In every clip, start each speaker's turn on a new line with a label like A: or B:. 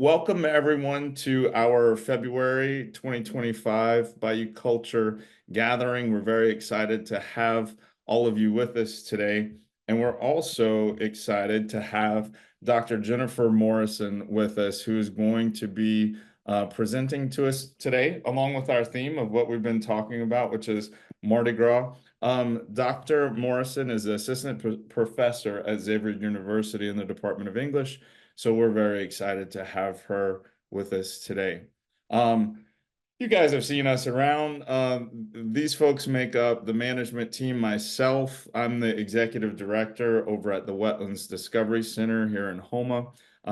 A: Welcome everyone to our February 2025 Bayou Culture Gathering. We're very excited to have all of you with us today. And we're also excited to have Dr. Jennifer Morrison with us, who is going to be presenting to us today, along with our theme of what we've been talking about, which is Mardi Gras. Dr. Morrison is an assistant professor at Xavier University in the Department of English. So we're very excited to have her with us today. You guys have seen us around. These folks make up the management team. Myself, I'm the executive director over at the Wetlands Discovery Center here in Houma.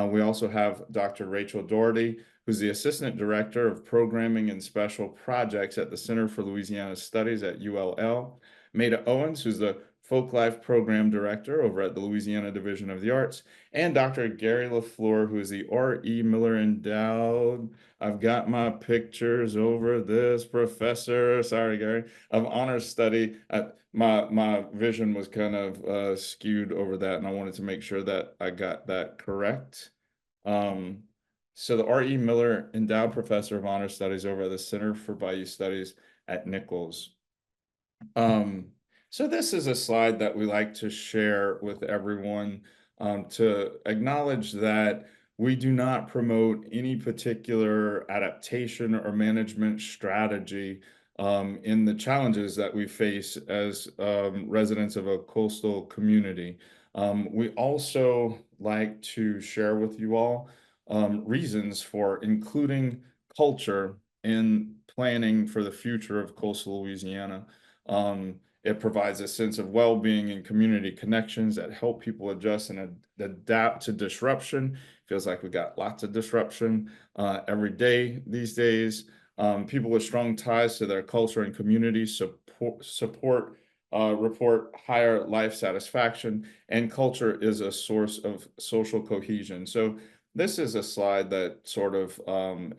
A: We also have Dr. Rachel Doherty, who's the assistant director of programming and special projects at the Center for Louisiana Studies at ULL. Maida Owens, who's the Folklife Program Director over at the Louisiana Division of the Arts, and Dr. Gary LaFleur, who is the R.E. Miller Endowed. I've got my pictures over this professor, sorry, Gary, of honors study. My vision was kind of skewed over that, and I wanted to make sure that I got that correct. So the R.E. Miller Endowed Professor of Honors Studies over at the Center for Bayou Studies at Nicholls. So this is a slide that we like to share with everyone to acknowledge that we do not promote any particular adaptation or management strategy in the challenges that we face as residents of a coastal community. We also like to share with you all reasons for including culture in planning for the future of coastal Louisiana. It provides a sense of well-being and community connections that help people adjust and adapt to disruption. Feels like we got lots of disruption every day these days. People with strong ties to their culture and community report higher life satisfaction, and culture is a source of social cohesion. So this is a slide that sort of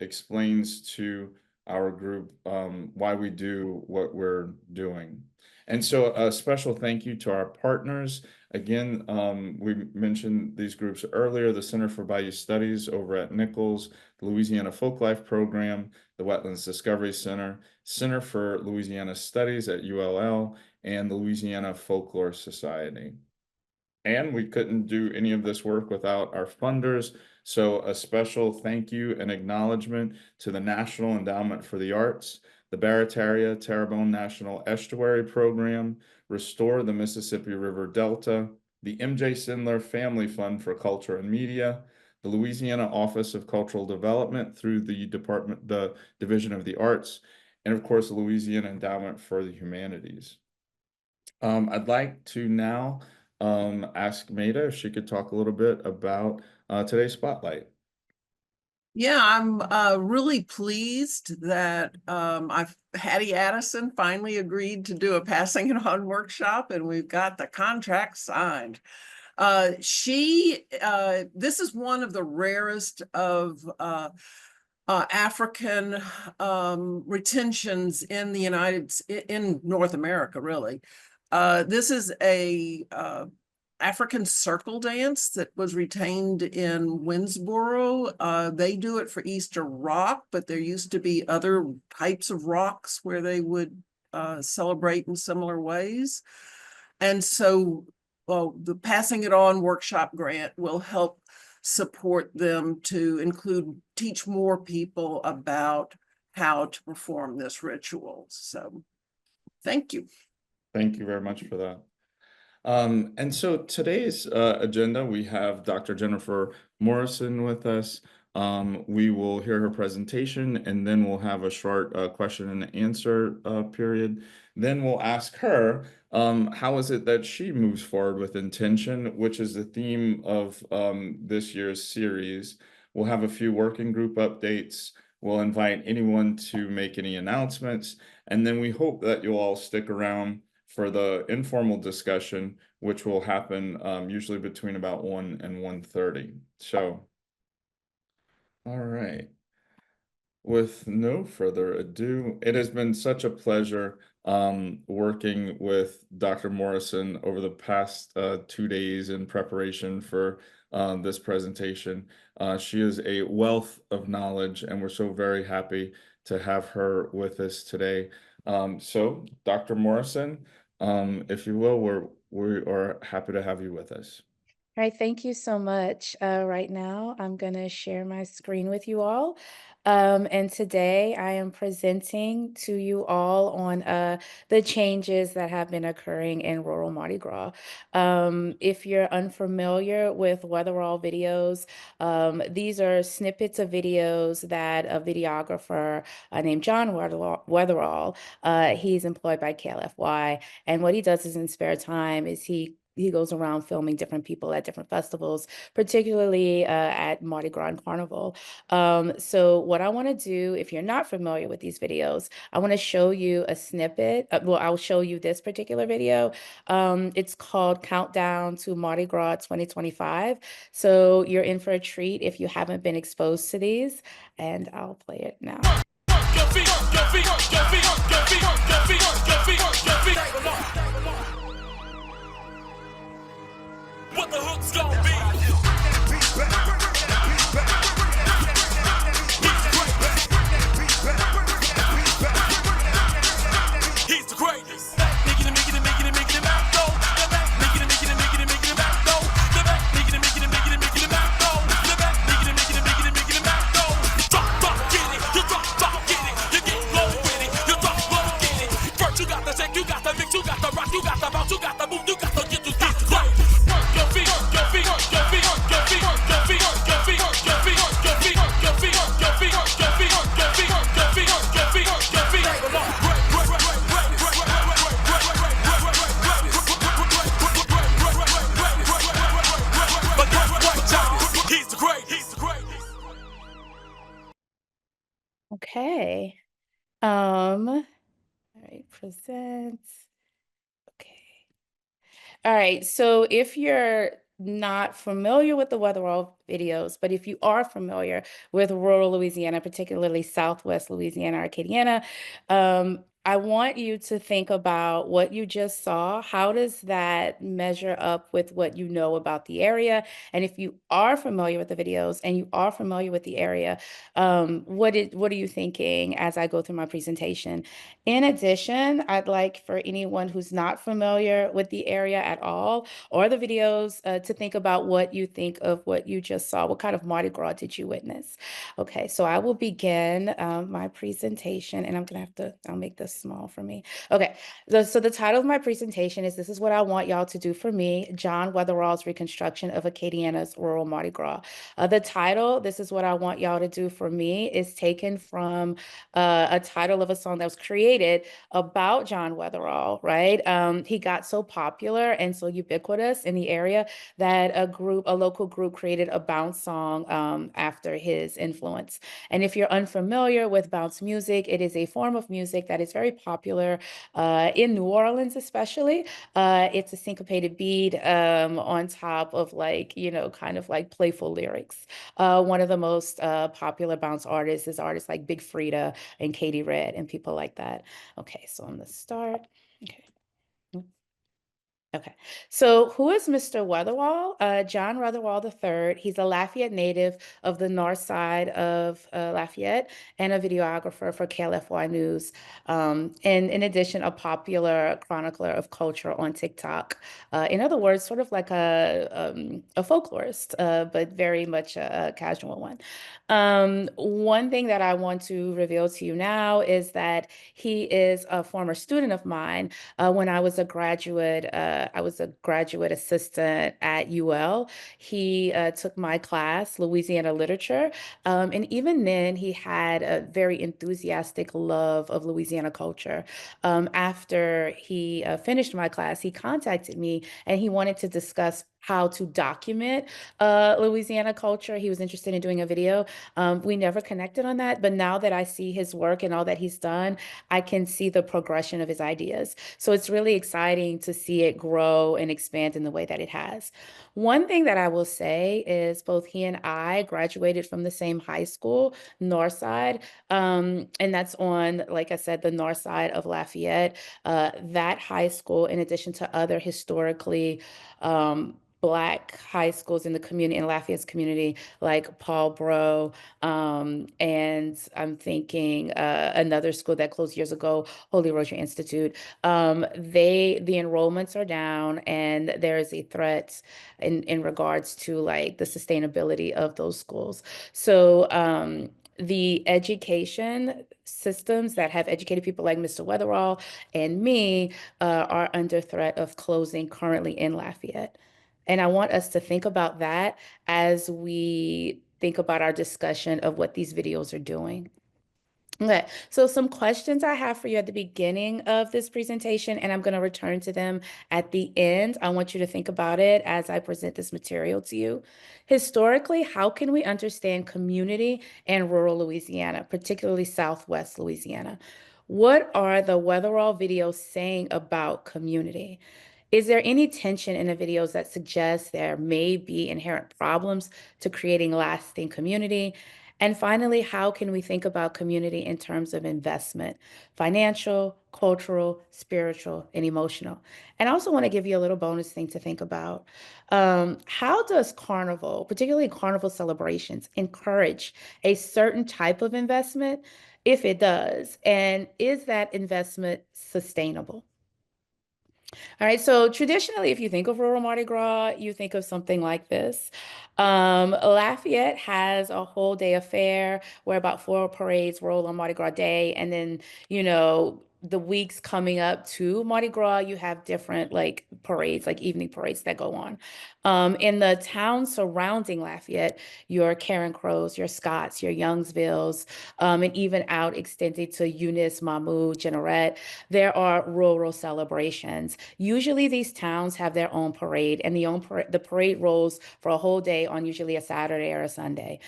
A: explains to our group why we do what we're doing. And so a special thank you to our partners. Again, we mentioned these groups earlier, the Center for Bayou Studies over at Nicholls, the Louisiana Folklife Program, the Wetlands Discovery Center, Center for Louisiana Studies at ULL, and the Louisiana Folklore Society. And we couldn't do any of this work without our funders. So a special thank you and acknowledgement to the National Endowment for the Arts, the Barataria-Terrebonne National Estuary Program, Restore the Mississippi River Delta, the M.J. Sindler Family Fund for Culture and Media, the Louisiana Office of Cultural Development through the Division of the Arts, and of course, the Louisiana Endowment for the Humanities. I'd like to now ask Maida if she could talk a little bit about today's spotlight.
B: Yeah, I'm really pleased that Hattie Addison finally agreed to do a passing it on workshop, and we've got the contract signed. This is one of the rarest of African retentions in in North America, really. This is a African circle dance that was retained in Winnsboro. They do it for Easter Rock, but there used to be other types of rocks where they would celebrate in similar ways. And so the Passing It On workshop grant will help support them to teach more people about how to perform this ritual. So thank you.
A: Thank you very much for that. And so today's agenda, we have Dr. Jennifer Morrison with us. We will hear her presentation, and then we'll have a short question and answer period. Then we'll ask her, how is it that she moves forward with intention, which is the theme of this year's series. We'll have a few working group updates. We'll invite anyone to make any announcements, and then we hope that you'll all stick around for the informal discussion, which will happen usually between about 1 and 1:30. So, all right. With no further ado, it has been such a pleasure working with Dr. Morrison over the past 2 days in preparation for this presentation. She is a wealth of knowledge, and we're so very happy to have her with us today. So, Dr. Morrison, if you will, we are happy to have you with us.
C: All right, thank you so much. Right now, I'm going to share my screen with you all. And today I am presenting to you all on the changes that have been occurring in rural Mardi Gras. If you're unfamiliar with Weatherall videos, these are snippets of videos that a videographer named John Weatherall, he's employed by KLFY. And what he does is in spare time is he goes around filming different people at different festivals, particularly at Mardi Gras and Carnival. So what I want to do, if you're not familiar with these videos, I want to show you a snippet. Well, I'll show you this particular video. It's called Countdown to Mardi Gras 2025. So you're in for a treat if you haven't been exposed to these, and I'll play it now. What the hook's gonna be? He's the greatest. Making it back though. Making it back though. Making it back though. Making it back though. Drop, get it. You drop, get it. You get low with it. You drop, get it. First you got the shake, you got the mix, you got the rock, you got the bounce, you got the move, you got the get to stop. Okay. All right, present. Okay. All right, so if you're not familiar with the Weatherall videos, but if you are familiar with rural Louisiana, particularly Southwest Louisiana, Acadiana, I want you to think about what you just saw. How does that measure up with what you know about the area? And if you are familiar with the videos and you are familiar with the area, what are you thinking as I go through my presentation? In addition, I'd like for anyone who's not familiar with the area at all or the videos to think about what you think of what you just saw. What kind of Mardi Gras did you witness? Okay, so I will begin my presentation, and I'll make this small for me. Okay, so the title of my presentation is This is What I Want Y'all to Do for Me, John Weatherall's Reconstruction of Acadiana's Rural Mardi Gras. The title, This is What I Want Y'all to Do for Me, is taken from a title of a song that was created about John Weatherall, right? He got so popular and so ubiquitous in the area that a local group created a bounce song after his influence. And if you're unfamiliar with bounce music, it is a form of music that is very popular in New Orleans, especially. It's a syncopated beat on top of kind of like playful lyrics. One of the most popular bounce artists is artists like Big Frida and Katie Red and people like that. Okay, so I'm gonna start. Okay. Okay, so who is Mr. Weatherall? John Weatherall III. He's a Lafayette native of the north side of Lafayette and a videographer for KLFY News. And in addition, a popular chronicler of culture on TikTok. In other words, sort of like a folklorist, but very much a casual one. One thing that I want to reveal to you now is that he is a former student of mine. When I was a graduate assistant at UL. He took my class, Louisiana Literature. And even then, he had a very enthusiastic love of Louisiana culture. After he finished my class, he contacted me and he wanted to discuss how to document Louisiana culture. He was interested in doing a video. We never connected on that, but now that I see his work and all that he's done, I can see the progression of his ideas. So it's really exciting to see it grow and expand in the way that it has. One thing that I will say is both he and I graduated from the same high school, Northside, and that's on, like I said, the north side of Lafayette. That high school, in addition to other historically Black high schools in the community, in Lafayette's community, like Paul Bro, and I'm thinking another school that closed years ago, Holy Rosary Institute. The enrollments are down, and there is a threat in regards to like the sustainability of those schools. So the education systems that have educated people like Mr. Weatherall and me are under threat of closing currently in Lafayette. And I want us to think about that as we think about our discussion of what these videos are doing. Okay, so some questions I have for you at the beginning of this presentation, and I'm going to return to them at the end. I want you to think about it as I present this material to you. Historically, how can we understand community in rural Louisiana, particularly Southwest Louisiana? What are the Weatherall videos saying about community? Is there any tension in the videos that suggests there may be inherent problems to creating lasting community? And finally, how can we think about community in terms of investment, financial, cultural, spiritual, and emotional? And I also want to give you a little bonus thing to think about. How does carnival, particularly carnival celebrations, encourage a certain type of investment, if it does? And is that investment sustainable? All right, so traditionally, if you think of rural Mardi Gras, you think of something like this. Lafayette has a whole day affair where about 4 parades roll on Mardi Gras Day, and then, the weeks coming up to Mardi Gras, you have different like parades, like evening parades that go on. In the towns surrounding Lafayette, your Karen Crows, your Scotts, your Youngsvilles, and even out extended to Eunice, Mamou, Jeanerette, there are rural celebrations. Usually these towns have their own parade, and the parade rolls for a whole day on usually a Saturday or a Sunday.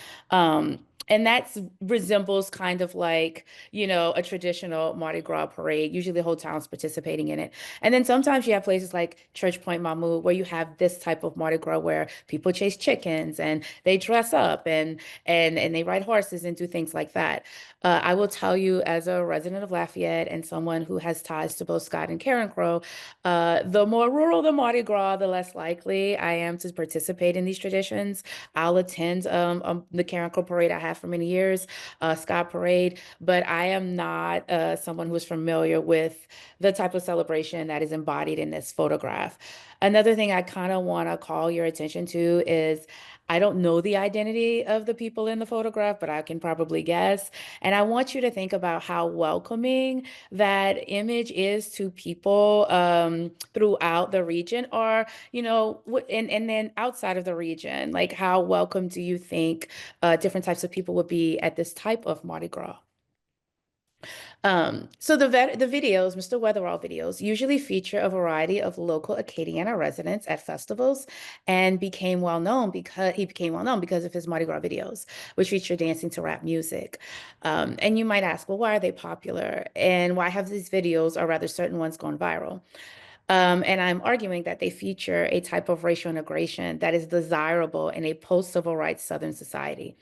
C: And that resembles kind of like, a traditional Mardi Gras parade. Usually the whole town's participating in it. And then sometimes you have places like Church Point, Mamou, where you have this type of Mardi Gras where people chase chickens and they dress up and they ride horses and do things like that. I will tell you, as a resident of Lafayette and someone who has ties to both Scott and Karen Crow, the more rural the Mardi Gras, the less likely I am to participate in these traditions. I'll attend the Karen Crow parade I have for many years, Scott Parade, but I am not someone who is familiar with the type of celebration that is embodied in this photograph. Another thing I kind of want to call your attention to is I don't know the identity of the people in the photograph, but I can probably guess. And I want you to think about how welcoming that image is to people throughout the region, or, and then outside of the region. Like, how welcome do you think different types of people would be at this type of Mardi Gras? So the videos, Mr. Weatherall videos, usually feature a variety of local Acadiana residents at festivals, and he became well known because of his Mardi Gras videos, which feature dancing to rap music. And you might ask, well, why are they popular? And why have these videos, or rather certain ones, gone viral? And I'm arguing that they feature a type of racial integration that is desirable in a post-civil rights Southern society.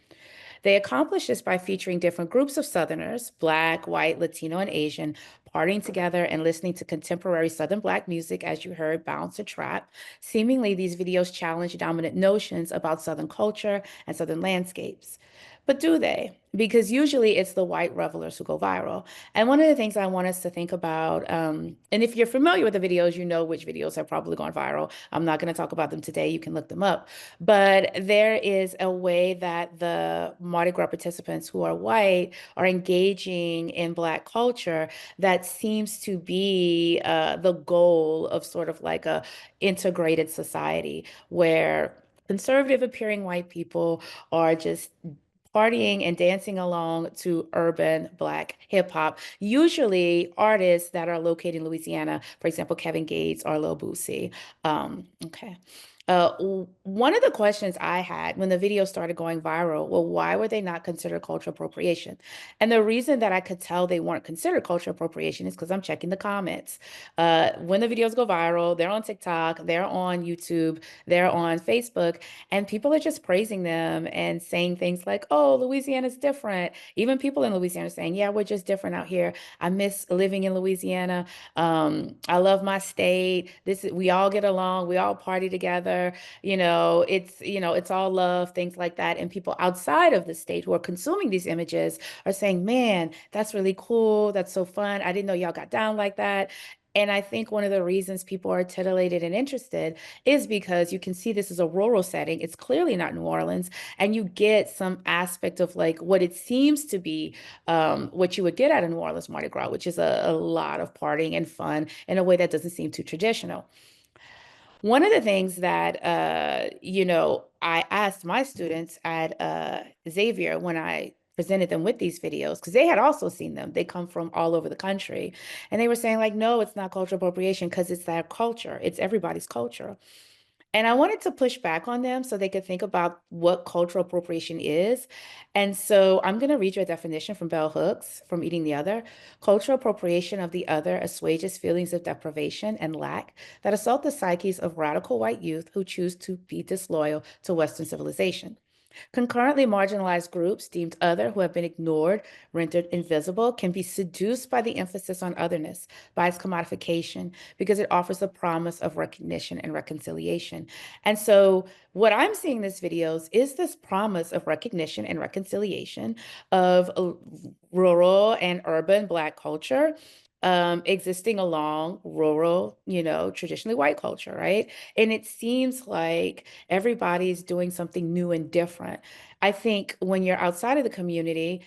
C: They accomplish this by featuring different groups of Southerners, Black, white, Latino, and Asian, partying together and listening to contemporary Southern Black music, as you heard, bounce or trap. Seemingly, these videos challenge dominant notions about Southern culture and Southern landscapes. But do they? Because usually it's the white revelers who go viral. And one of the things I want us to think about, and if you're familiar with the videos, you know which videos have probably gone viral. I'm not going to talk about them today. You can look them up. But there is a way that the Mardi Gras participants who are white are engaging in Black culture that seems to be the goal of sort of like a integrated society, where conservative appearing white people are just partying and dancing along to urban Black hip hop, usually artists that are located in Louisiana, for example, Kevin Gates or Lil Boosie. Okay. One of the questions I had when the video started going viral, well, why were they not considered cultural appropriation? And the reason that I could tell they weren't considered cultural appropriation is because I'm checking the comments. When the videos go viral, they're on TikTok, they're on YouTube, they're on Facebook, and people are just praising them and saying things like, oh, Louisiana's different. Even people in Louisiana are saying, yeah, we're just different out here. I miss living in Louisiana. I love my state. We all get along. We all party together. together, it's all love, things like that. And people outside of the state who are consuming these images are saying, man, that's really cool. That's so fun. I didn't know y'all got down like that. And I think one of the reasons people are titillated and interested is because you can see this is a rural setting. It's clearly not New Orleans. And you get some aspect of like what it seems to be what you would get at a New Orleans Mardi Gras, which is a lot of partying and fun in a way that doesn't seem too traditional. One of the things that, I asked my students at Xavier when I presented them with these videos, because they had also seen them. They come from all over the country. And they were saying like, no, it's not cultural appropriation because it's their culture. It's everybody's culture. And I wanted to push back on them so they could think about what cultural appropriation is. And so I'm going to read you a definition from Bell Hooks from Eating the Other. Cultural appropriation of the other assuages feelings of deprivation and lack that assault the psyches of radical white youth who choose to be disloyal to Western civilization. Concurrently, marginalized groups deemed other who have been ignored, rendered invisible, can be seduced by the emphasis on otherness, by its commodification, because it offers the promise of recognition and reconciliation. And so what I'm seeing in these videos is this promise of recognition and reconciliation of rural and urban Black culture existing along rural, traditionally white culture, right? And it seems like everybody's doing something new and different. I think when you're outside of the community,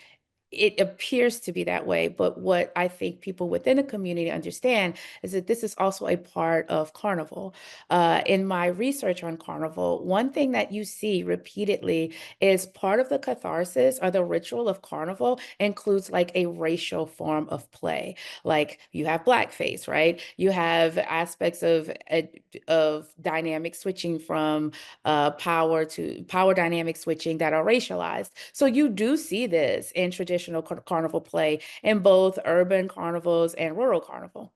C: it appears to be that way, but what I think people within the community understand is that this is also a part of Carnival. In my research on Carnival, one thing that you see repeatedly is part of the catharsis or the ritual of Carnival includes like a racial form of play. Like you have blackface, right? You have aspects of dynamic switching from power dynamic switching that are racialized. So you do see this in traditional carnival play in both urban carnivals and rural carnival.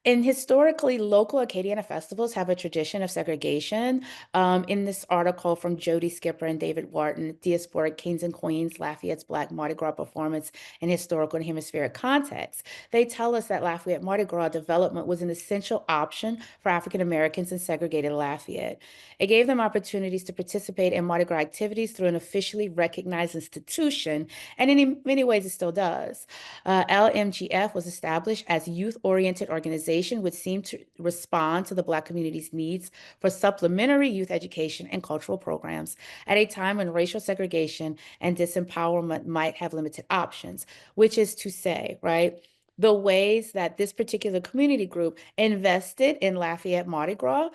C: And historically, local Acadiana festivals have a tradition of segregation. In this article from Jody Skipper and David Wharton, Diasporic Kings and Queens, Lafayette's Black Mardi Gras Performance in Historical and Hemispheric Context, they tell us that Lafayette Mardi Gras development was an essential option for African Americans in segregated Lafayette. It gave them opportunities to participate in Mardi Gras activities through an officially recognized institution, and in many ways it still does. LMGF was established as a youth-oriented organization which seemed to respond to the Black community's needs for supplementary youth education and cultural programs at a time when racial segregation and disempowerment might have limited options, which is to say, right? The ways that this particular community group invested in Lafayette Mardi Gras,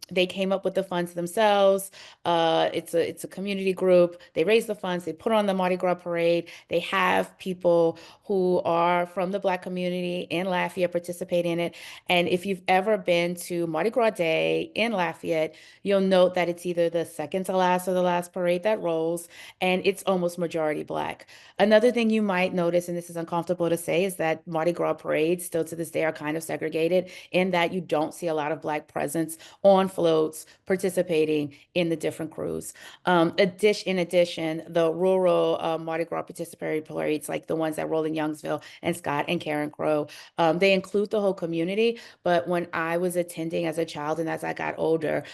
C: they came up with the funds themselves. It's a community group. They raise the funds. They put on the Mardi Gras parade. They have people who are from the Black community in Lafayette participate in it. And if you've ever been to Mardi Gras Day in Lafayette, you'll note that it's either the second to last or the last parade that rolls, and it's almost majority Black. Another thing you might notice, and this is uncomfortable to say, is that Mardi Gras parades still to this day are kind of segregated in that you don't see a lot of Black presence on floats participating in the different crews. In addition, the rural Mardi Gras participatory parades, like the ones that roll in Youngsville and Scott and Karen Crow, they include the whole community. But when I was attending as a child and as I got older,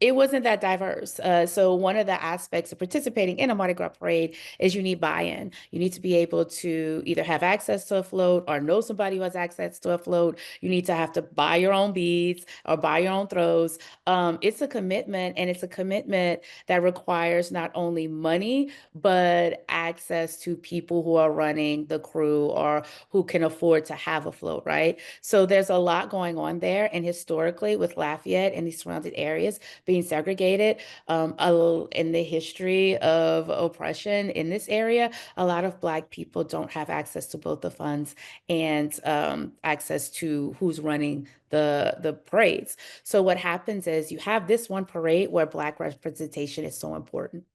C: it wasn't that diverse. So one of the aspects of participating in a Mardi Gras parade is you need buy-in. You need to be able to either have access to a float or know somebody who has access to a float. You need to have to buy your own beads or buy your own throws. It's a commitment, and it's a commitment that requires not only money, but access to people who are running the crew or who can afford to have a float, right? So there's a lot going on there. And historically with Lafayette and these surrounding areas being segregated, in the history of oppression in this area, a lot of Black people don't have access to both the funds and access to who's running the parades. So what happens is you have this one parade where Black representation is so important.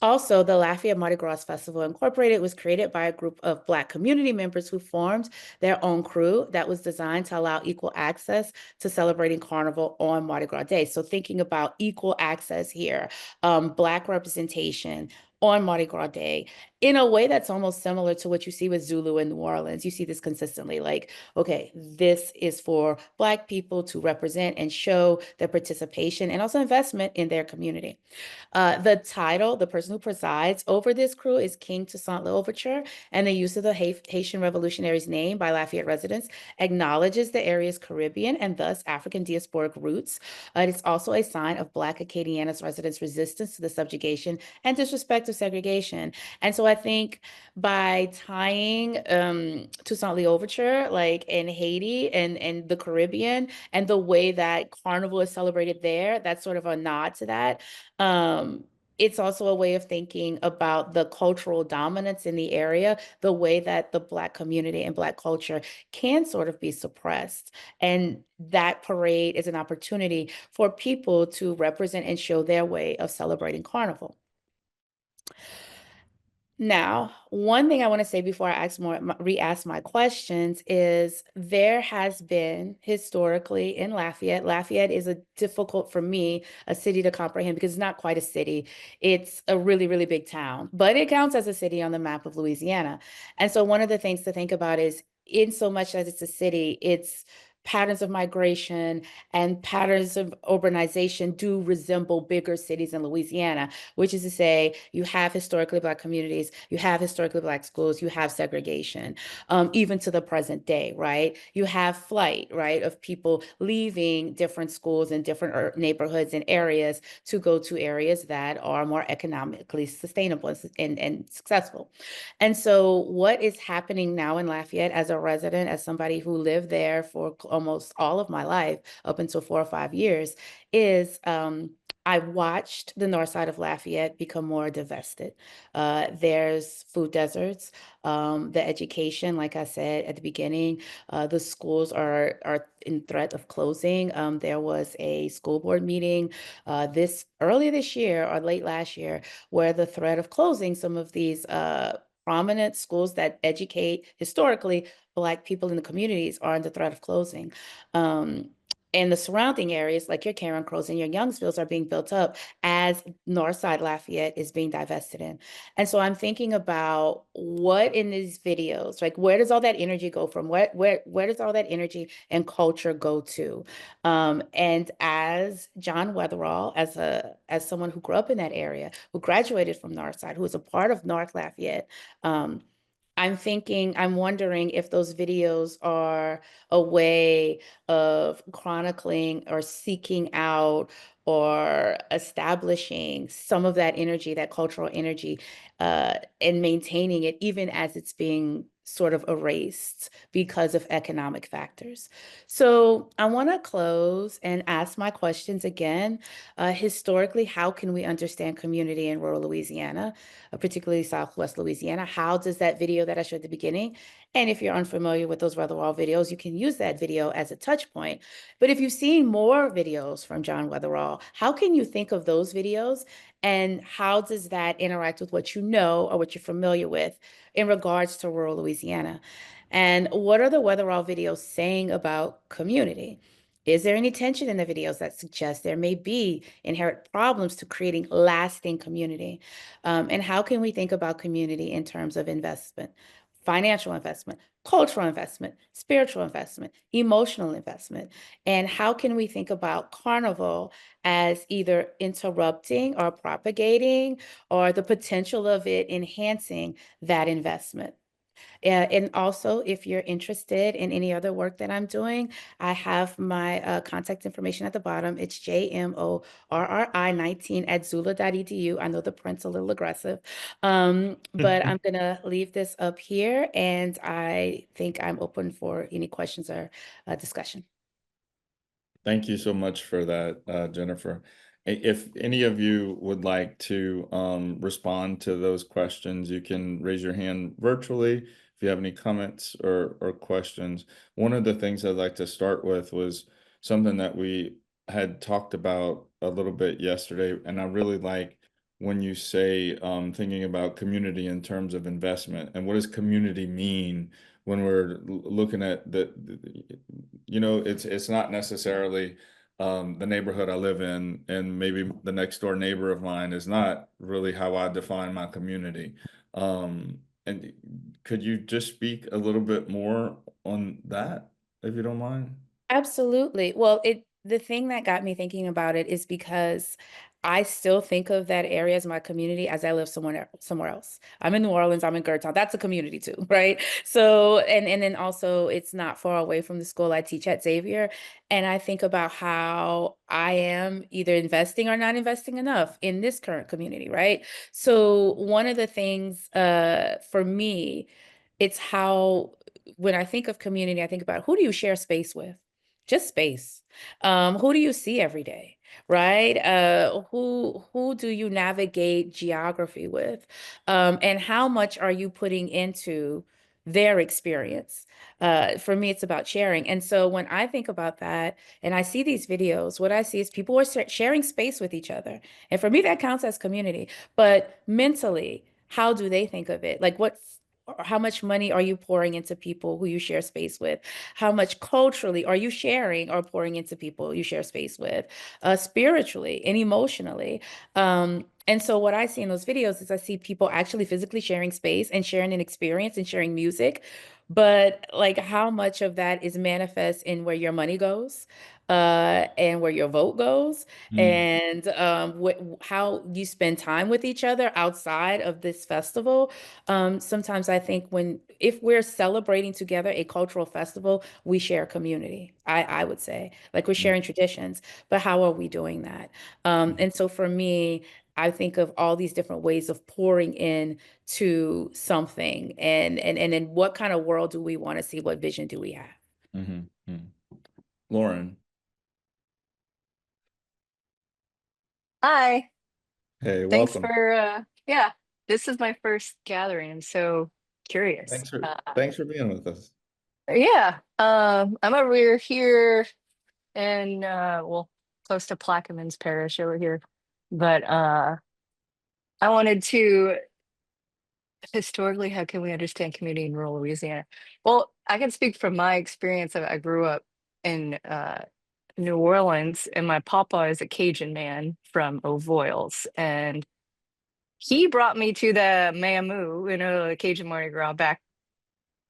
C: Also, the Lafayette Mardi Gras Festival Incorporated was created by a group of Black community members who formed their own crew that was designed to allow equal access to celebrating Carnival on Mardi Gras Day. So thinking about equal access here, Black representation, on Mardi Gras Day in a way that's almost similar to what you see with Zulu in New Orleans. You see this consistently, like, okay, this is for Black people to represent and show their participation and also investment in their community. The title, the person who presides over this crew is King Toussaint L'Ouverture, and the use of the Haitian Revolutionary's name by Lafayette residents acknowledges the area's Caribbean and thus African diasporic roots. It is also a sign of Black Acadiana's residents' resistance to the subjugation and disrespect of segregation. And so I think by tying Toussaint L'Ouverture, like in Haiti and the Caribbean, and the way that Carnival is celebrated there, that's sort of a nod to that. It's also a way of thinking about the cultural dominance in the area, the way that the Black community and Black culture can sort of be suppressed. And that parade is an opportunity for people to represent and show their way of celebrating Carnival. Now, one thing I want to say before I re-ask my questions is there has been historically in Lafayette is a difficult for me, a city to comprehend because it's not quite a city. It's a really, really big town, but it counts as a city on the map of Louisiana. And so one of the things to think about is in so much as it's a city, it's patterns of migration and patterns of urbanization do resemble bigger cities in Louisiana, which is to say you have historically Black communities, you have historically Black schools, you have segregation, even to the present day, right? You have flight, right, of people leaving different schools in different neighborhoods and areas to go to areas that are more economically sustainable and successful. And so what is happening now in Lafayette as a resident, as somebody who lived there for almost all of my life, up until 4 or 5 years, is I've watched the north side of Lafayette become more divested. There's food deserts, the education, like I said at the beginning, the schools are in threat of closing. There was a school board meeting early this year or late last year where the threat of closing some of these prominent schools that educate historically Black people in the communities are under threat of closing. And the surrounding areas, like your Karen Crows and your Youngsvilles, are being built up as Northside Lafayette is being divested in. And so I'm thinking about what in these videos, like where does all that energy go from? Where does all that energy and culture go to? And as John Weatherall, as someone who grew up in that area, who graduated from Northside, who was a part of North Lafayette, I'm wondering if those videos are a way of chronicling or seeking out or establishing some of that energy, that cultural energy, and maintaining it even as it's being sort of erased because of economic factors. So I want to close and ask my questions again. Historically, how can we understand community in rural Louisiana, particularly Southwest Louisiana? How does that video that I showed at the beginning, and if you're unfamiliar with those Weatherall videos, you can use that video as a touch point. But if you've seen more videos from John Weatherall, how can you think of those videos and how does that interact with what you know or what you're familiar with in regards to rural Louisiana? And what are the Weatherall videos saying about community? Is there any tension in the videos that suggest there may be inherent problems to creating lasting community? And how can we think about community in terms of investment, financial investment, cultural investment, spiritual investment, emotional investment? And how can we think about Carnival as either interrupting or propagating or the potential of it enhancing that investment? And also, if you're interested in any other work that I'm doing, I have my contact information at the bottom. It's JMORRI19@zula.edu. I know the print's a little aggressive, but I'm going to leave this up here, and I think I'm open for any questions or discussion.
A: Thank you so much for that, Jennifer. If any of you would like to respond to those questions, you can raise your hand virtually if you have any comments or questions. One of the things I'd like to start with was something that we had talked about a little bit yesterday, and I really like when you say thinking about community in terms of investment, and what does community mean when we're looking at you know, it's not necessarily the neighborhood I live in, and maybe the next door neighbor of mine is not really how I define my community. And could you just speak a little bit more on that, if you don't mind?
C: Absolutely. Well, the thing that got me thinking about it is because I still think of that area as my community as I live somewhere else. I'm in New Orleans, I'm in Gertown. That's a community too, right? So, and then also it's not far away from the school I teach at Xavier. And I think about how I am either investing or not investing enough in this current community, right? So one of the things for me, it's how when I think of community, I think about who do you share space with? Just space. Who do you see every day, right? Who do you navigate geography with? And how much are you putting into their experience? For me, it's about sharing. And so when I think about that and I see these videos, what I see is people are sharing space with each other. And for me, that counts as community. But mentally, how do they think of it? Like how much money are you pouring into people who you share space with? How much culturally are you sharing or pouring into people you share space with, spiritually and emotionally? And so what I see in those videos is I see people actually physically sharing space and sharing an experience and sharing music, but like how much of that is manifest in where your money goes, and where your vote goes,
A: Mm,
C: and how you spend time with each other outside of this festival. Sometimes I think if we're celebrating together a cultural festival, we share community. I would say, like we're
A: mm,
C: sharing traditions, but how are we doing that? And so for me, I think of all these different ways of pouring in to something, and then what kind of world do we want to see? What vision do we have?
A: mhm, mm. Lauren,
D: Hi,
A: hey,
D: thanks
A: welcome.
D: for yeah, this is my first gathering. I'm so curious.
A: Thanks for being with us.
D: Yeah, I'm over here in well, close to Plaquemines Parish over here. But I wanted to historically, how can we understand community in rural Louisiana? Well, I can speak from my experience. I grew up in New Orleans, and my papa is a Cajun man from O'Voyles, and he brought me to the Mamu, the Cajun Mardi Gras back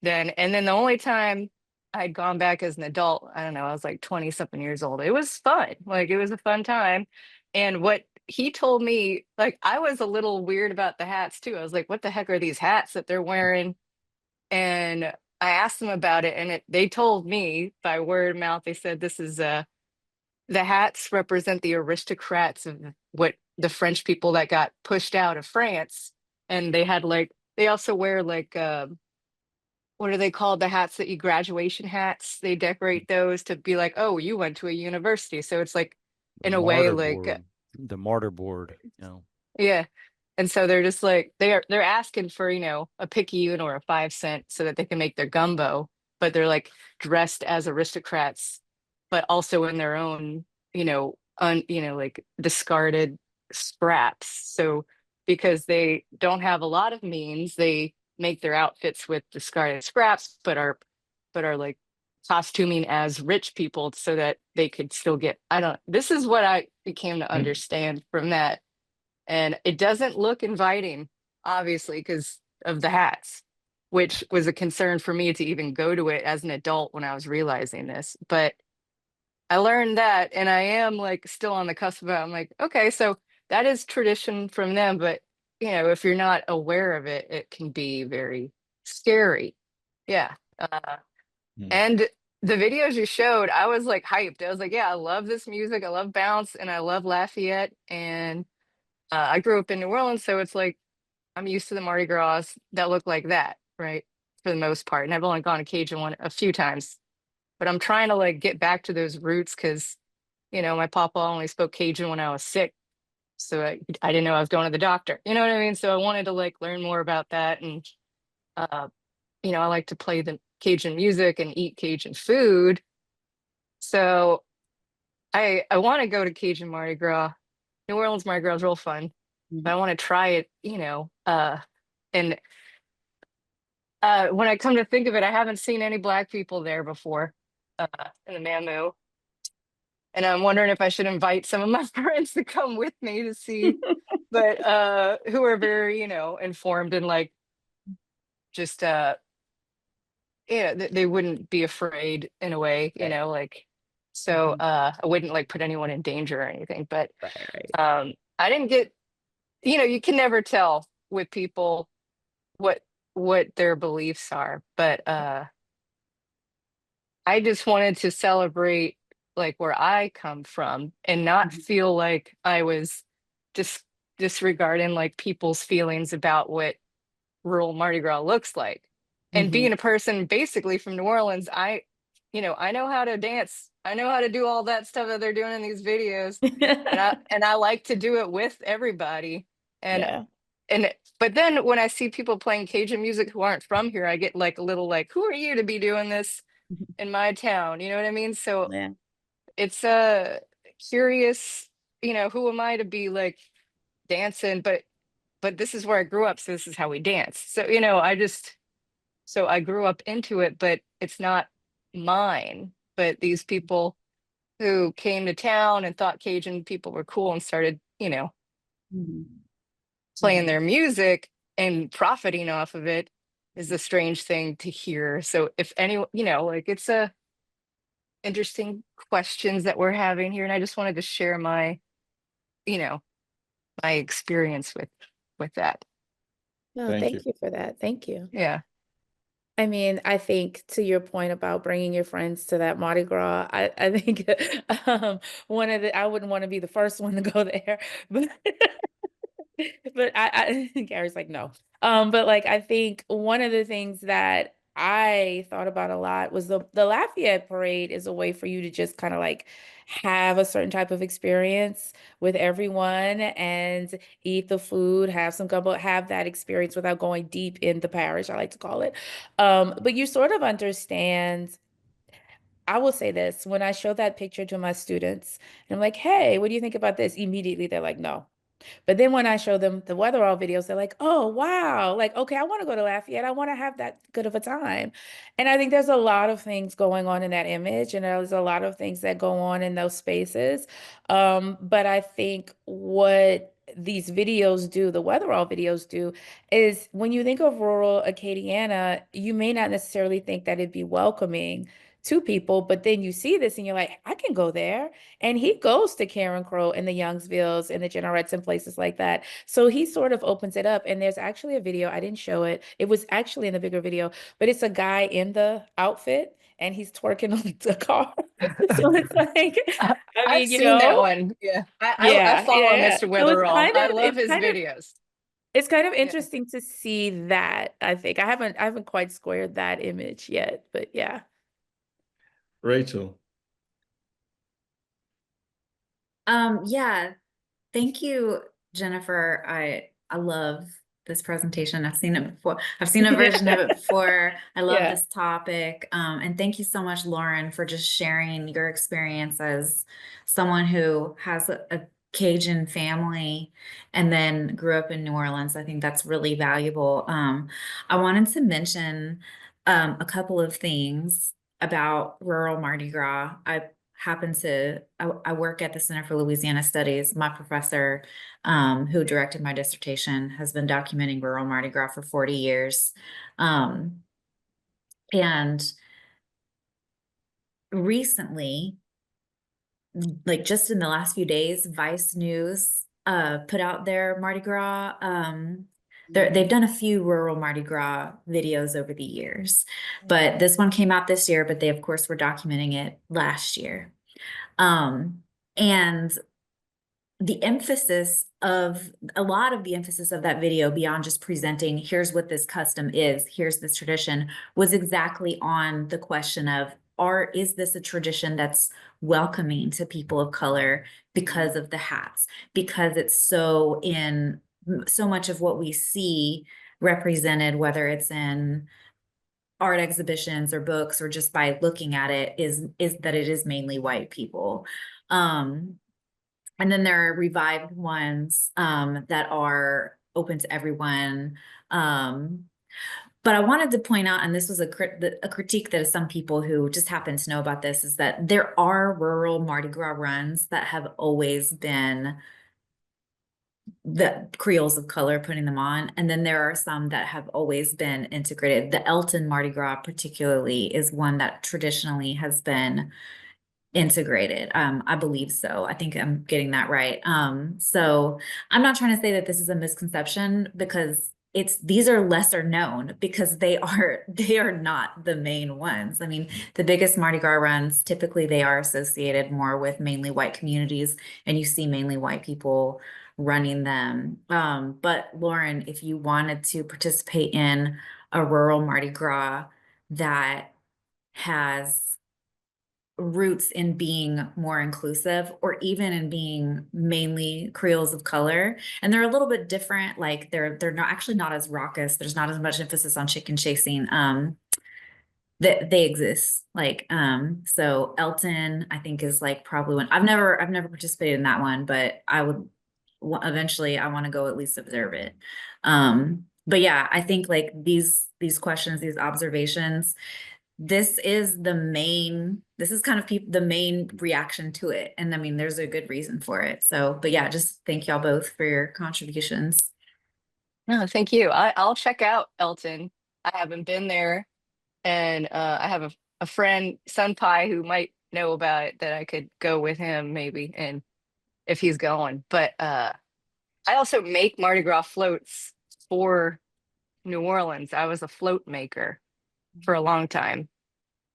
D: then. And then the only time I'd gone back as an adult, I don't know, I was like 20 something years old. It was fun. Like it was a fun time. And what he told me, like I was a little weird about the hats too. I was like, what the heck are these hats that they're wearing? And I asked them about it, and they told me by word of mouth, they said this is the hats represent the aristocrats of what the French people that got pushed out of France. And they had like they also wear like what are they called? The hats that you graduation hats. They decorate those to be like, oh, you went to a university. So it's like
E: The
D: in a way
E: martyr
D: like
E: board, the martyr board,
D: yeah. And so they're just like they're asking for, a picayune or a 5 cent so that they can make their gumbo, but they're like dressed as aristocrats, but also in their own, like discarded scraps. So because they don't have a lot of means, they make their outfits with discarded scraps, but are like costuming as rich people so that they could still get, I don't, this is what I became to
A: Mm,
D: understand from that. And it doesn't look inviting, obviously, because of the hats, which was a concern for me to even go to it as an adult when I was realizing this. But I learned that, and I am like still on the cusp of it. I'm like, okay, so that is tradition from them, but if you're not aware of it, it can be very scary. Yeah.
A: mm,
D: And the videos you showed, I was like hyped. I was like, yeah, I love this music. I love bounce, and I love Lafayette. And I grew up in New Orleans, so it's like I'm used to the Mardi Gras that look like that, right? For the most part. And I've only gone to Cajun one a few times, but I'm trying to like get back to those roots because, my papa only spoke Cajun when I was sick. So I didn't know I was going to the doctor. You know what I mean? So I wanted to like learn more about that. And, uh, I like to play the Cajun music and eat Cajun food. So I want to go to Cajun Mardi Gras. New Orleans Mardi Gras is real fun, but I want to try it, and when I come to think of it, I haven't seen any Black people there before, in the Mamu. and I'm wondering if I should invite some of my friends to come with me to see, but who are very, informed and like just yeah, they wouldn't be afraid in a way, like so I wouldn't like put anyone in danger or anything, but I didn't get, you can never tell with people what their beliefs are, but I just wanted to celebrate like where I come from and not feel like I was just disregarding like people's feelings about what rural Mardi Gras looks like. And being a person basically from New Orleans, I know how to dance. I know how to do all that stuff that they're doing in these videos. And I like to do it with everybody. And
C: Yeah.
D: but then when I see people playing Cajun music who aren't from here, I get like a little like, who are you to be doing this in my town? You know what I mean? So
C: Yeah.
D: it's curious, who am I to be like dancing, but this is where I grew up, so this is how we dance. So, so I grew up into it, but it's not mine. But these people who came to town and thought Cajun people were cool and started, playing their music and profiting off of it is a strange thing to hear. So if anyone, like it's a interesting questions that we're having here. And I just wanted to share my, my experience with that.
C: No,
A: Thank you.
C: thank you for that. Thank you.
D: Yeah.
C: I mean, I think to your point about bringing your friends to that Mardi Gras, I think I wouldn't want to be the first one to go there, but but Gary's like, no. But like, I think one of the things that I thought about a lot was the Lafayette Parade is a way for you to just kind of like have a certain type of experience with everyone and eat the food, have some gumbo, have that experience without going deep in the parish, I like to call it. But you sort of understand. I will say this, when I show that picture to my students, and I'm like, hey, what do you think about this? Immediately, they're like, no. But then when I show them the Weatherall videos, they're like, oh, wow. Like, okay, I want to go to Lafayette. I want to have that good of a time. And I think there's a lot of things going on in that image, and there's a lot of things that go on in those spaces. But I think what these videos do, the Weatherall videos do, is when you think of rural Acadiana, you may not necessarily think that it'd be welcoming to people, but then you see this and you're like, I can go there. And he goes to Karen Crow and the Youngsvilles and the Generates and places like that. So he sort of opens it up. And there's actually a video, I didn't show it. It was actually in the bigger video, but it's a guy in the outfit and he's twerking on the car. So it's like, I
D: I've
C: mean,
D: seen that one. Yeah. I
C: yeah,
D: follow
C: yeah, yeah.
D: Mr.
C: So
D: Weatherall. I love his videos.
C: it's kind of
D: Yeah.
C: interesting to see that. I think I haven't quite squared that image yet, but yeah.
A: Rachel.
F: Yeah, thank you, Jennifer. I love this presentation. I've seen it before. I've seen a version of it before. I love
C: Yeah.
F: this topic. And thank you so much, Lauren, for just sharing your experience as someone who has a Cajun family and then grew up in New Orleans. I think that's really valuable. I wanted to mention a couple of things about rural Mardi Gras. I work at the Center for Louisiana Studies. My professor, who directed my dissertation, has been documenting rural Mardi Gras for 40 years. And recently, like just in the last few days, Vice News put out their Mardi Gras. They've done a few rural Mardi Gras videos over the years, but this one came out this year, but they, of course, were documenting it last year. And the emphasis of a lot of the emphasis of that video, beyond just presenting, here's what this custom is, here's this tradition, was exactly on the question of, is this a tradition that's welcoming to people of color because of the hats, because it's so much of what we see represented, whether it's in art exhibitions or books or just by looking at it, is that it is mainly white people. And then there are revived ones that are open to everyone. But I wanted to point out, and this was a critique that some people who just happen to know about this, is that there are rural Mardi Gras runs that have always been the Creoles of color putting them on. And then there are some that have always been integrated. The Elton Mardi Gras particularly is one that traditionally has been integrated. I believe so. I think I'm getting that right. So I'm not trying to say that this is a misconception, because these are lesser known, because they are not the main ones. I mean, the biggest Mardi Gras runs, typically they are associated more with mainly white communities, and you see mainly white people running them. But Lauren, if you wanted to participate in a rural Mardi Gras that has roots in being more inclusive, or even in being mainly Creoles of color, and they're a little bit different, like they're not actually not as raucous, there's not as much emphasis on chicken chasing, that they exist. Like so Elton, I think, is like probably one. I've never participated in that one, but I would eventually, I want to go at least observe it. But yeah, I think like these questions, these observations, this is kind of the main reaction to it. And I mean, there's a good reason for it. So, but yeah, just thank y'all both for your contributions.
D: No, thank you. I'll check out Elton. I haven't been there, and I have a friend, Sunpai, who might know about it, that I could go with him maybe, and if he's going. But I also make Mardi Gras floats for New Orleans. I was a float maker for a long time.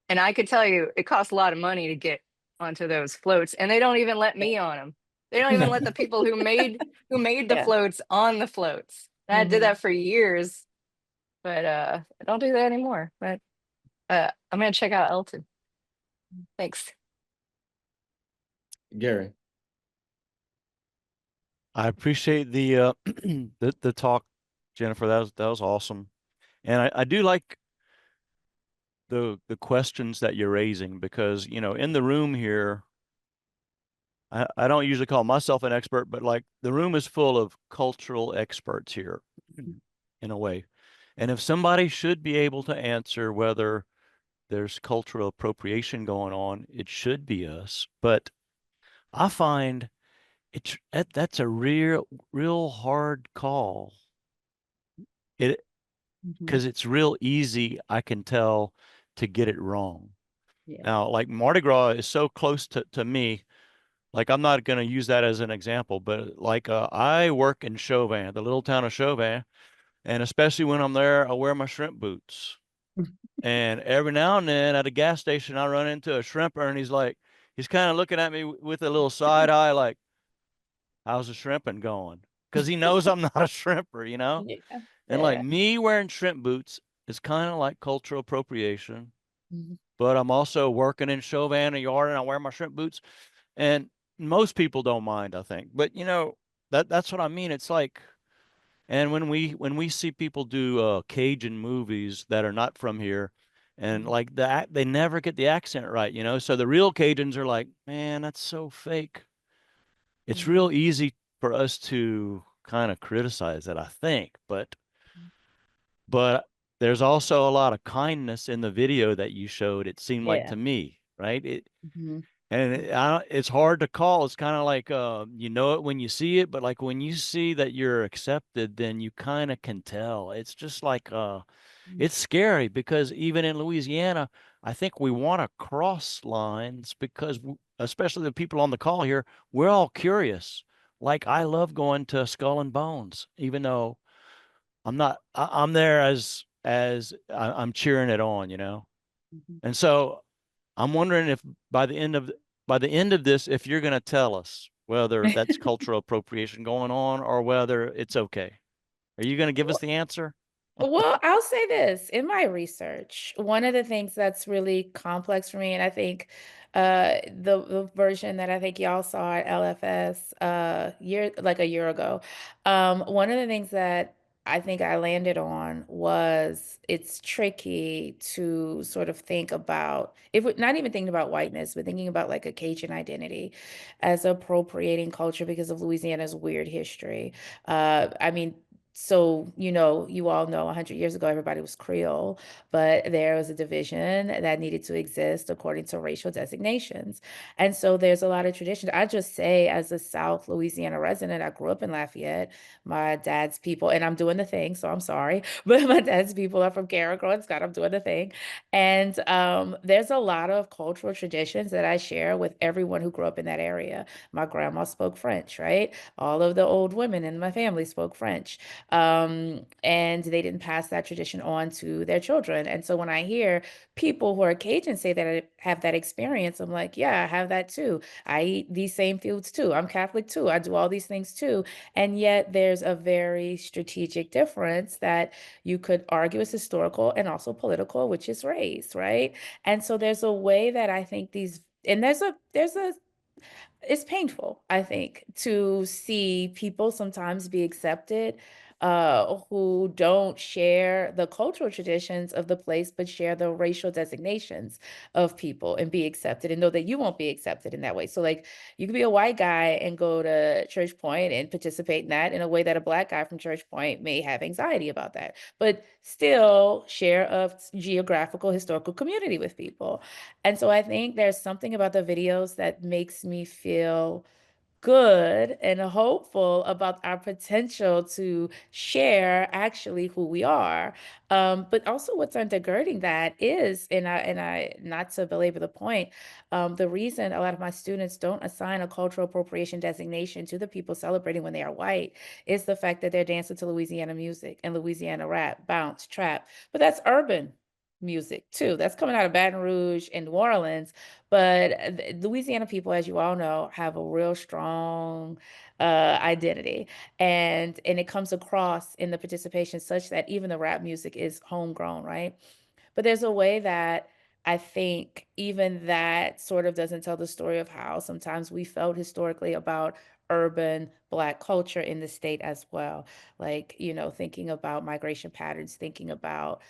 D: And I could tell you it costs a lot of money to get onto those floats, and they don't even let me on them. They don't even let the people who made the
C: Yeah.
D: floats on the floats. And I did that for years, but I don't do that anymore. But I'm gonna check out Elton. Thanks.
A: Gary.
E: I appreciate the the talk, Jennifer. That was awesome, and I do like the questions that you're raising, because in the room here, I don't usually call myself an expert, but like the room is full of cultural experts here, in a way, and if somebody should be able to answer whether there's cultural appropriation going on, it should be us. But I find that's a real hard call. Because it's real easy, I can tell, to get it wrong.
C: Yeah.
E: Now, like Mardi Gras is so close to me, like I'm not going to use that as an example, but like I work in Chauvin, the little town of Chauvin, and especially when I'm there, I wear my shrimp boots. And every now and then at a gas station, I run into a shrimper, and he's kind of looking at me with a little side eye, like, how's the shrimping going? Because he knows I'm not a shrimper,
C: Yeah.
E: And like me wearing shrimp boots is kind of like cultural appropriation,
C: Mhm.
E: but I'm also working in Chauvin, a yard, and I wear my shrimp boots. And most people don't mind, I think. But that's what I mean. It's like, and when we see people do Cajun movies that are not from here, and like that, they never get the accent right, So the real Cajuns are like, man, that's so fake. It's real easy for us to kind of criticize it, I think, but there's also a lot of kindness in the video that you showed, it seemed like
C: Yeah.
E: to me, right?
C: Mhm.
E: And it's hard to call. It's kind of like you know it when you see it, but like when you see that you're accepted, then you kind of can tell. It's just like it's scary, because even in Louisiana, I think we want to cross lines, because especially the people on the call here, we're all curious. Like I love going to Skull and Bones, even though I'm not. I'm there as I'm cheering it on, And so I'm wondering if by the end of this, if you're going to tell us whether that's cultural appropriation going on or whether it's okay. Are you going to give us the answer?
C: Well, I'll say this, in my research, one of the things that's really complex for me, and I think the version that I think y'all saw at LFS a year ago, one of the things that I think I landed on was it's tricky to sort of think about, if we're not even thinking about whiteness, but thinking about like a Cajun identity as appropriating culture because of Louisiana's weird history. I mean, so, you know, you all know 100 years ago, everybody was Creole, but there was a division that needed to exist according to racial designations. And so there's a lot of traditions. I just say, as a South Louisiana resident, I grew up in Lafayette. My dad's people, and I'm doing the thing, so I'm sorry, but my dad's people are from Carriacou and Scott. I'm doing the thing. And there's a lot of cultural traditions that I share with everyone who grew up in that area. My grandma spoke French, right? All of the old women in my family spoke French. And they didn't pass that tradition on to their children. And so when I hear people who are Cajun say that I have that experience, I'm like, yeah, I have that too. I eat these same foods too. I'm Catholic too. I do all these things too. And yet there's a very strategic difference that you could argue is historical and also political, which is race, right? And so there's a way that I think it's painful, I think, to see people sometimes be accepted who don't share the cultural traditions of the place, but share the racial designations of people and be accepted and know that you won't be accepted in that way. So, like, you could be a white guy and go to Church Point and participate in that in a way that a black guy from Church Point may have anxiety about that, but still share a geographical, historical community with people. And so I think there's something about the videos that makes me feel good and hopeful about our potential to share actually who we are. But also what's undergirding that is, and I not to belabor the point, the reason a lot of my students don't assign a cultural appropriation designation to the people celebrating when they are white is the fact that they're dancing to Louisiana music and Louisiana rap, bounce, trap. But that's urban music too. That's coming out of Baton Rouge and New Orleans. But Louisiana people, as you all know, have a real strong identity, and it comes across in the participation such that even the rap music is homegrown, right? But there's a way that I think even that sort of doesn't tell the story of how sometimes we felt historically about urban Black culture in the state as well. Like, you know, thinking about migration patterns, thinking about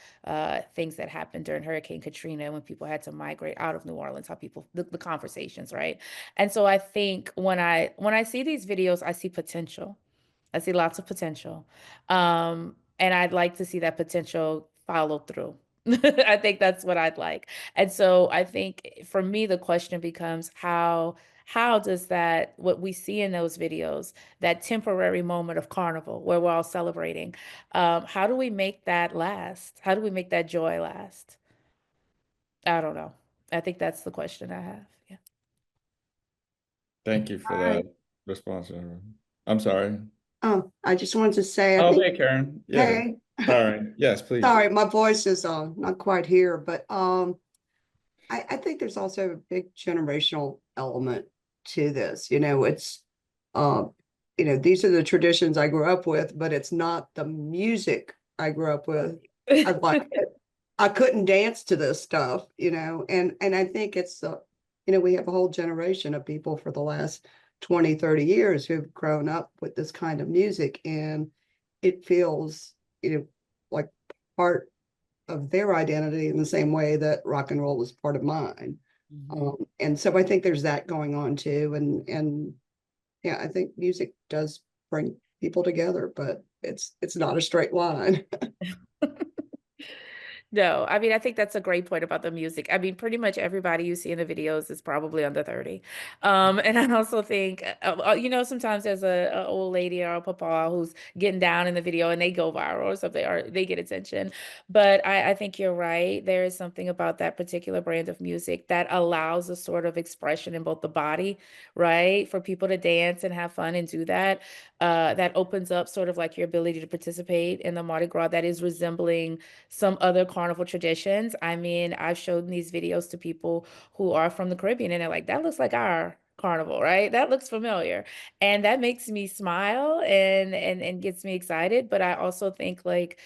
C: things that happened during Hurricane Katrina when people had to migrate out of New Orleans, how people, the conversations, right? And so I think when I see these videos, I see potential. I see lots of potential. And I'd like to see that potential follow through. I think that's what I'd like. And so I think for me, the question becomes how does that, what we see in those videos, that temporary moment of carnival where we're all celebrating, how do we make that last? How do we make that joy last? I don't know. I think that's the question I have. Yeah.
A: Thank you for
G: Hi.
A: that response, everyone. I'm sorry.
G: I just wanted to say, I
A: Oh,
G: think,
A: hey, Karen. Yeah,
G: hey,
A: sorry. Yes, please.
G: sorry, my voice is not quite here, but I think there's also a big generational element to this. You know, it's these are the traditions I grew up with, but it's not the music I grew up with. I like it. I couldn't dance to this stuff, and I think it's we have a whole generation of people for the last 20, 30 years who've grown up with this kind of music, and it feels, like part of their identity in the same way that rock and roll was part of mine. And so I think there's that going on too. And yeah, I think music does bring people together, but it's not a straight line.
C: No, I mean, I think that's a great point about the music. I mean, pretty much everybody you see in the videos is probably under 30. And I also think, sometimes there's a old lady or a papa who's getting down in the video and they go viral or something, or they get attention. But I think you're right. There is something about that particular brand of music that allows a sort of expression in both the body, right? For people to dance and have fun and do that. That opens up sort of like your ability to participate in the Mardi Gras that is resembling some other carnival traditions. I mean, I've shown these videos to people who are from the Caribbean and they're like, that looks like our carnival, right? That looks familiar. And that makes me smile and gets me excited. But I also think like,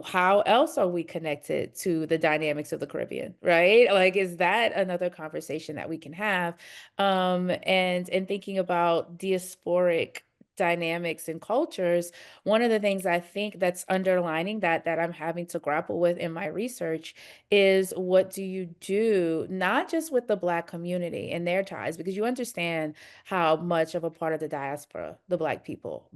C: how else are we connected to the dynamics of the Caribbean, right? Like, is that another conversation that we can have? And thinking about diasporic dynamics and cultures, one of the things I think that's underlining that I'm having to grapple with in my research is, what do you do, not just with the Black community and their ties, because you understand how much of a part of the diaspora the Black people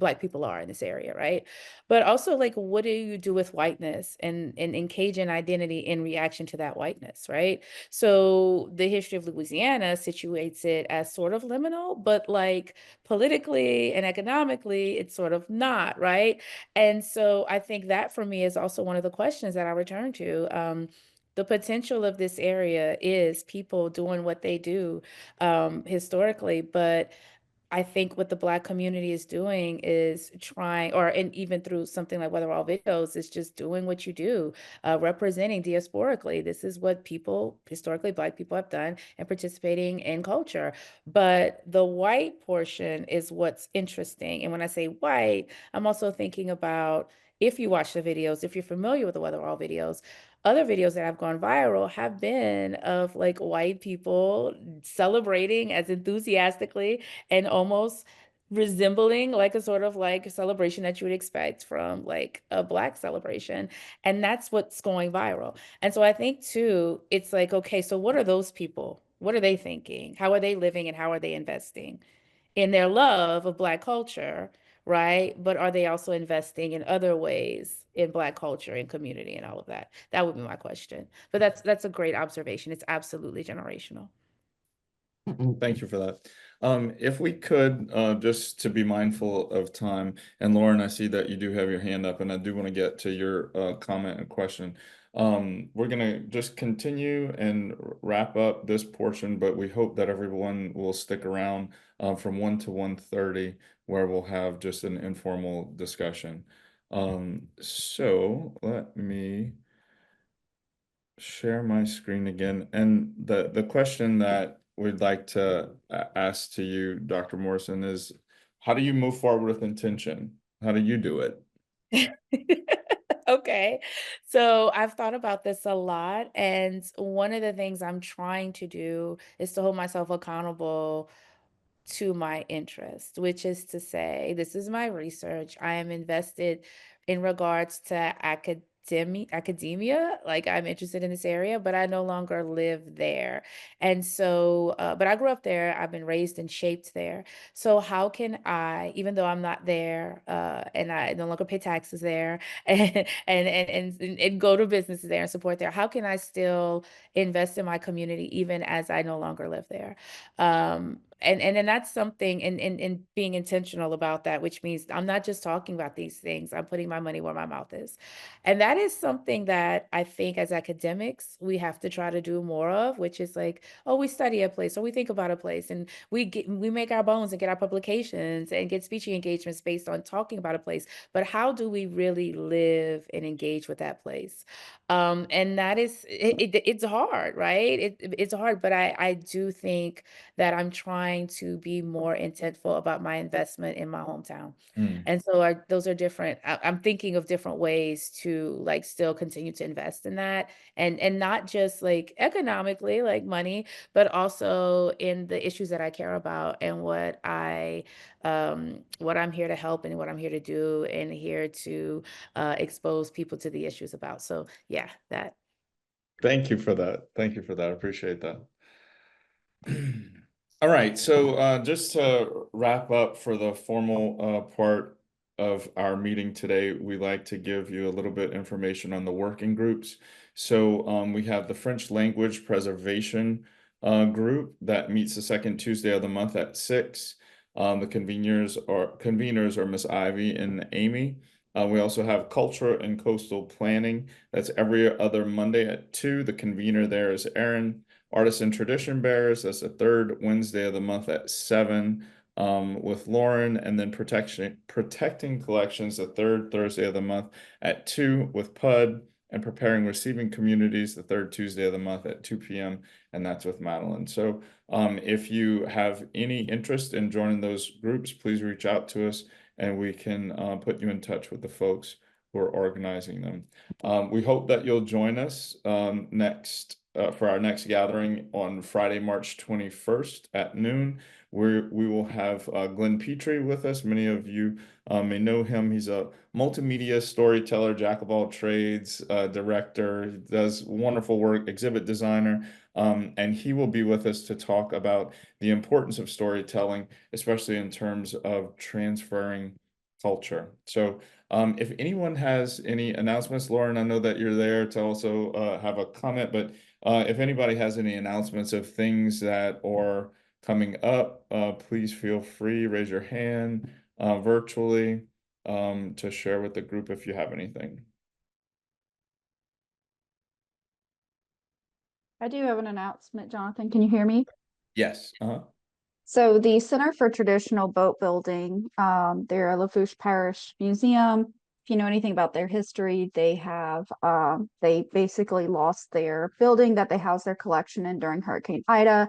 C: are in this area, right? But also, like, what do you do with whiteness and Cajun identity in reaction to that whiteness, right? So the history of Louisiana situates it as sort of liminal, but like politically and economically, it's sort of not, right? And so I think that for me is also one of the questions that I return to. The potential of this area is people doing what they do historically, but I think what the Black community is doing is trying, and even through something like Weatherall videos, is just doing what you do, representing diasporically. This is what people, historically Black people, have done and participating in culture. But the white portion is what's interesting. And when I say white, I'm also thinking about, if you watch the videos, if you're familiar with the Weatherall videos, other videos that have gone viral have been of like white people celebrating as enthusiastically and almost resembling like a sort of like celebration that you would expect from like a Black celebration. And that's what's going viral. And so I think too, it's like, okay, so what are those people? What are they thinking? How are they living and how are they investing in their love of Black culture, right? But are they also investing in other ways in Black culture and community and all of that? That would be my question. But that's a great observation. It's absolutely generational.
A: Thank you for that. If we could, just to be mindful of time, and Lauren, I see that you do have your hand up, and I do want to get to your comment and question. We're gonna just continue and wrap up this portion, but we hope that everyone will stick around from 1 to 1:30, where we'll have just an informal discussion. So let me share my screen again. And the question that we'd like to ask to you, Dr. Morrison, is how do you move forward with intention? How do you do it?
C: Okay. So I've thought about this a lot. And one of the things I'm trying to do is to hold myself accountable to my interest, which is to say, this is my research. I am invested in regards to academia. Like, I'm interested in this area, but I no longer live there. And so, but I grew up there. I've been raised and shaped there. So how can I, even though I'm not there, and I no longer pay taxes there, and go to businesses there and support there, how can I still invest in my community even as I no longer live there? And then that's something in being intentional about that, which means I'm not just talking about these things, I'm putting my money where my mouth is. And that is something that I think as academics, we have to try to do more of, which is like, oh, we study a place or we think about a place and we make our bones and get our publications and get speaking engagements based on talking about a place. But how do we really live and engage with that place? And that is, it's hard, right? It's hard, but I do think that I'm trying to be more intentful about my investment in my hometown.
A: Mm.
C: And so those are different. I'm thinking of different ways to like still continue to invest in that, and not just like economically, like money, but also in the issues that I care about and what I'm here to help and what I'm here to do and here to expose people to the issues about. So yeah, that.
A: Thank you for that. Thank you for that. I appreciate that. All right, so just to wrap up for the formal part of our meeting today, we like to give you a little bit information on the working groups. So we have the French language preservation group that meets the second Tuesday of the month at 6. The conveners are Miss Ivy and Amy. We also have culture and coastal planning. That's every other Monday at 2. The convener there is Erin. Artists and Tradition Bearers, that's the third Wednesday of the month at 7 with Lauren, and then Protecting Collections, the third Thursday of the month at 2 with Pud, and Preparing Receiving Communities, the third Tuesday of the month at 2 p.m., and that's with Madeline. So if you have any interest in joining those groups, please reach out to us and we can put you in touch with the folks who are organizing them. We hope that you'll join us for our next gathering on Friday, March 21st at noon. we will have Glenn Petrie with us. Many of you may know him. He's a multimedia storyteller, jack of all trades, director, does wonderful work, exhibit designer. And he will be with us to talk about the importance of storytelling, especially in terms of transferring culture. So if anyone has any announcements, Lauren, I know that you're there to also have a comment, but if anybody has any announcements of things that are coming up, please feel free, raise your hand virtually to share with the group if you have anything.
H: I do have an announcement, Jonathan. Can you hear me?
A: Yes.
H: So the Center for Traditional Boat Building, they're a Lafourche Parish museum. If you know anything about their history, they have they basically lost their building that they housed their collection in during Hurricane Ida.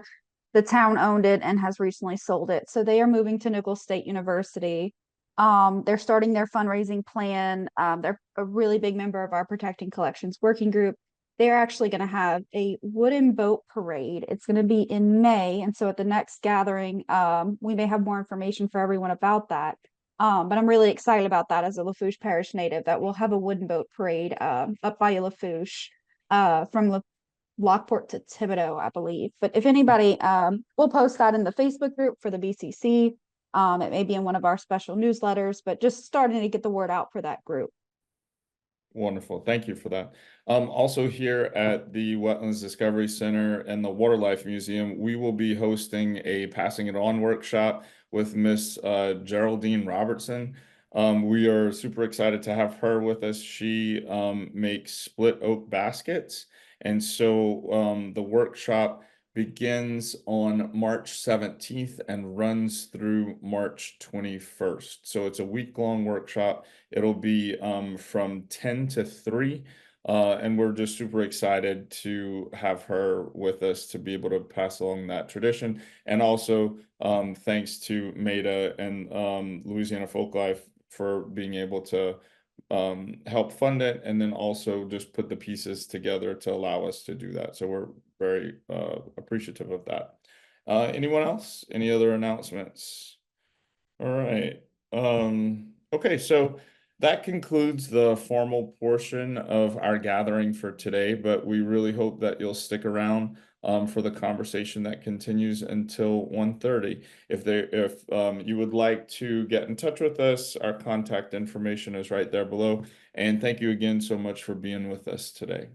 H: The town owned it and has recently sold it. So they are moving to Nicholls State University. They're starting their fundraising plan. They're a really big member of our Protecting Collections working group. They're actually going to have a wooden boat parade. It's going to be in May. And so at the next gathering, we may have more information for everyone about that. But I'm really excited about that as a Lafourche Parish native, that we'll have a wooden boat parade up by Lafourche from Lockport to Thibodeau, I believe. But if anybody, we'll post that in the Facebook group for the BCC. It may be in one of our special newsletters, but just starting to get the word out for that group.
A: Wonderful. Thank you for that. Also here at the Wetlands Discovery Center and the Waterlife Museum, we will be hosting a Passing It On workshop with Miss Geraldine Robertson. We are super excited to have her with us. She makes split oak baskets. And so the workshop begins on March 17th and runs through March 21st. So it's a week-long workshop. It'll be from 10 to 3. And we're just super excited to have her with us to be able to pass along that tradition. And also thanks to Maida and Louisiana Folklife for being able to help fund it, and then also just put the pieces together to allow us to do that. So we're very appreciative of that. Anyone else? Any other announcements? All right. Okay, so that concludes the formal portion of our gathering for today, but we really hope that you'll stick around for the conversation that continues until 1:30. If you would like to get in touch with us, our contact information is right there below. And thank you again so much for being with us today.